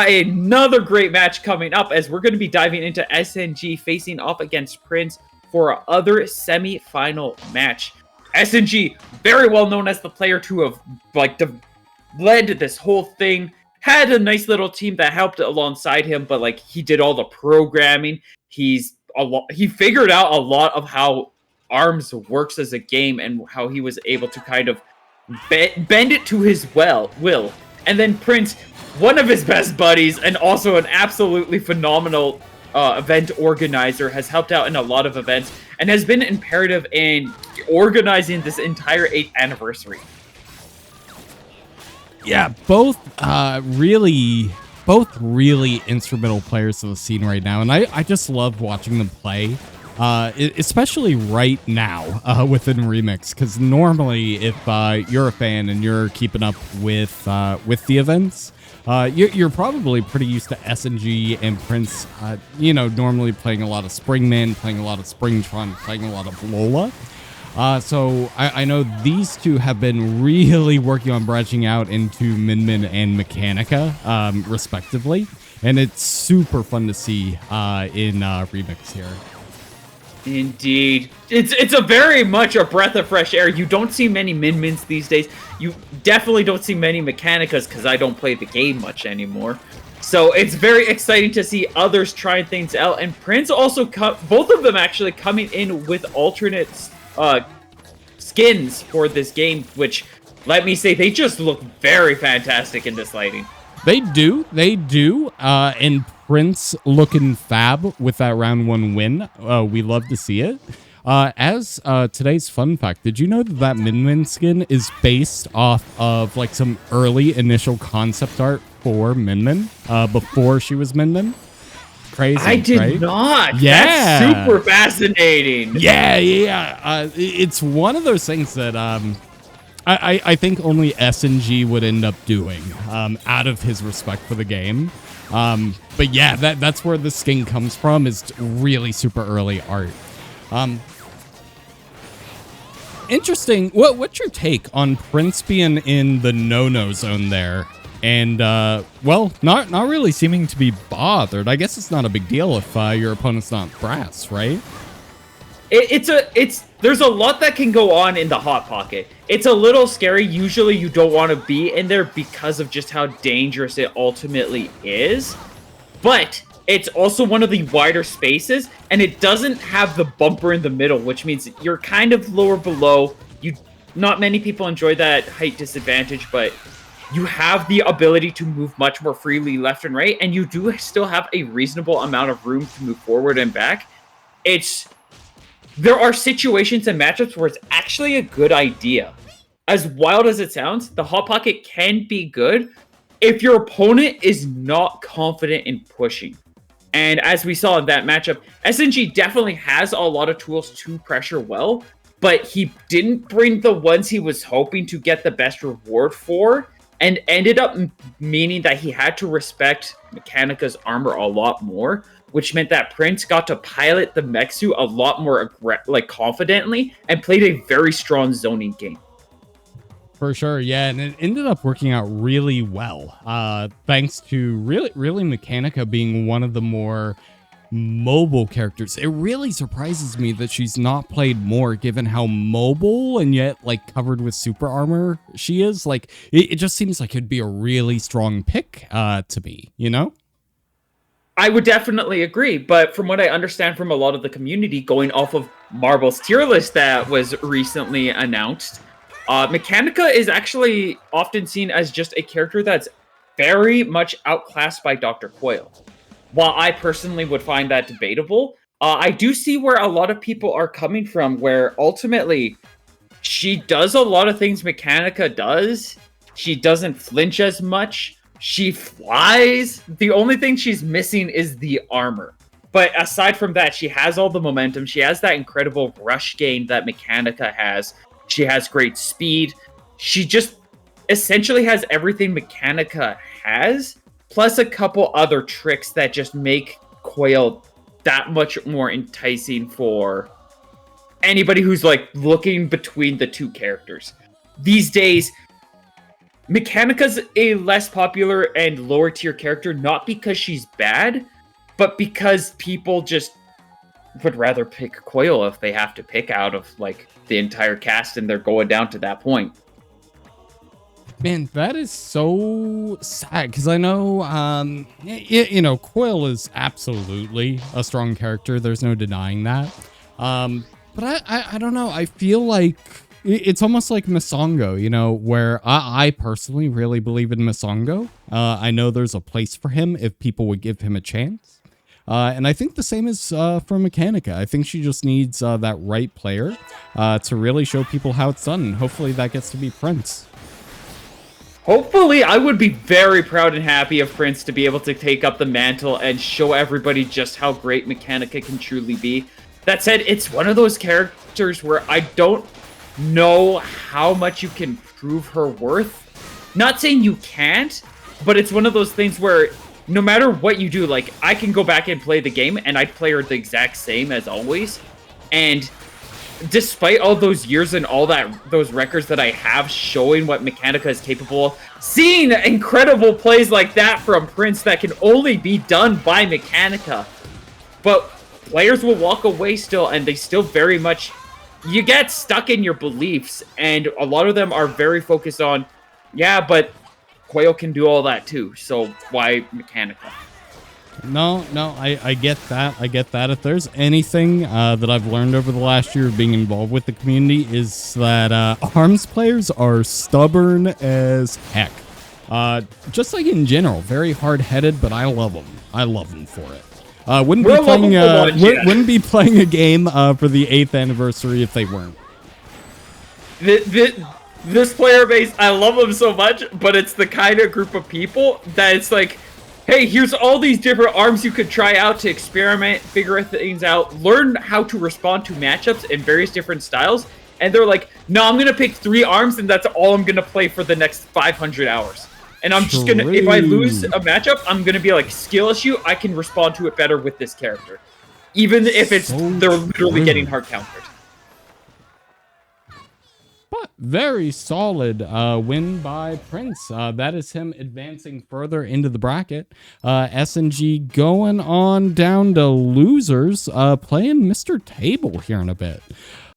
another great match coming up as we're going to be diving into SNG facing off against Pr1nc3 for our other semi-final match. SNG, very well known as the player to have led this whole thing, had a nice little team that helped alongside him, but he did all the programming. He figured out a lot of how ARMS works as a game and how he was able to kind of bend it to his will. And then Pr1nc3, one of his best buddies and also an absolutely phenomenal event organizer, has helped out in a lot of events and has been imperative in organizing this entire 8th anniversary. Yeah, both really instrumental players to the scene right now, and I just love watching them play, especially right now within REMIX, because normally if you're a fan and you're keeping up with the events, you're probably pretty used to SNG and Pr1nc3, normally playing a lot of Springman, playing a lot of Springtron, playing a lot of Lola. So I know these two have been really working on branching out into Min and Mechanica, respectively, and it's super fun to see in REMIX here. Indeed. It's a very much a breath of fresh air. You don't see many Min-Mins these days. You definitely don't see many Mechanicas because I don't play the game much anymore. So it's very exciting to see others trying things out. And Pr1nc3 also, both of them actually coming in with alternate skins for this game, which, let me say, they just look very fantastic in this lighting. They do. And Pr1nc3 looking fab with that round 1 win. We love to see it. As today's fun fact, did you know that Min skin is based off of some early initial concept art for Min before she was Min? Crazy, I did right? Not. Yeah. That's super fascinating. Yeah. It's one of those things that I think only SNG would end up doing out of his respect for the game. But yeah, that's where the skin comes from, is really super early art. Interesting. What's your take on Pr1nc3 being in the no-no zone there? And, well, not really seeming to be bothered. I guess it's not a big deal if your opponent's not brass, right? There's a lot that can go on in the Hot Pocket. It's a little scary. Usually you don't want to be in there because of just how dangerous it ultimately is. But it's also one of the wider spaces, and it doesn't have the bumper in the middle, which means you're kind of lower below. Not many people enjoy that height disadvantage, but you have the ability to move much more freely left and right, and you do still have a reasonable amount of room to move forward and back. There are situations and matchups where it's actually a good idea. As wild as it sounds, the Hot Pocket can be good if your opponent is not confident in pushing. And as we saw in that matchup, SNG definitely has a lot of tools to pressure well, but he didn't bring the ones he was hoping to get the best reward for, and ended up meaning that he had to respect Mechanica's armor a lot more, which meant that Pr1nc3 got to pilot the mech suit a lot more confidently and played a very strong zoning game. For sure, yeah, and it ended up working out really well, thanks to really Mechanica being one of the more mobile characters. It really surprises me that she's not played more, given how mobile and yet covered with super armor she is. It just seems like it'd be a really strong pick to me, I would definitely agree, but from what I understand from a lot of the community, going off of Marble's tier list that was recently announced, Mechanica is actually often seen as just a character that's very much outclassed by Dr. Coil. While I personally would find that debatable, I do see where a lot of people are coming from, where ultimately she does a lot of things Mechanica does. She doesn't flinch as much. She flies. The only thing she's missing is the armor. But aside from that, she has all the momentum. She has that incredible rush gain that Mechanica has. She has great speed. She just essentially has everything Mechanica has, plus a couple other tricks that just make Coil that much more enticing for anybody who's looking between the two characters. These days, Mechanica's a less popular and lower tier character, not because she's bad, but because people just would rather pick Coil if they have to pick out of like the entire cast and they're going down to that point. Man, that is so sad because I know, you know, Coil is absolutely a strong character. There's no denying that. But I don't know. I feel like it's almost like Misongo, you know, where I personally really believe in Misongo. I know there's a place for him if people would give him a chance. And I think the same is for Mechanica. I think she just needs that right player to really show people how it's done. And hopefully that gets to be Pr1nc3. Hopefully, I would be very proud and happy of Pr1nc3 to be able to take up the mantle and show everybody just how great Mechanica can truly be. That said, it's one of those characters where I don't know how much you can prove her worth. Not saying you can't, but it's one of those things where no matter what you do, like, I can go back and play the game and I'd play her the exact same as always. And despite all those years and all those records that I have showing what Mechanica is capable of, seeing incredible plays like that from Pr1nc3 that can only be done by Mechanica. But players will walk away still, and they still very much, you get stuck in your beliefs, and a lot of them are very focused on, yeah, but Coil can do all that too, so why Mechanica? No, I get that. I get that. If there's anything that I've learned over the last year of being involved with the community is that ARMS players are stubborn as heck. Just like in general, very hard-headed, but I love them. I love them for it. Wouldn't be playing a game for the 8th anniversary if they weren't. This player base, I love them so much, but it's the kind of group of people that it's like, hey, here's all these different arms you could try out to experiment, figure things out, learn how to respond to matchups in various different styles. And they're like, no, I'm going to pick 3 arms and that's all I'm going to play for the next 500 hours. And I'm just going to, if I lose a matchup, I'm going to be like, skill issue, I can respond to it better with this character. Even if it's, they're literally getting hard countered. But very solid win by Pr1nc3. That is him advancing further into the bracket. SNG going on down to losers, playing Mr. Table here in a bit.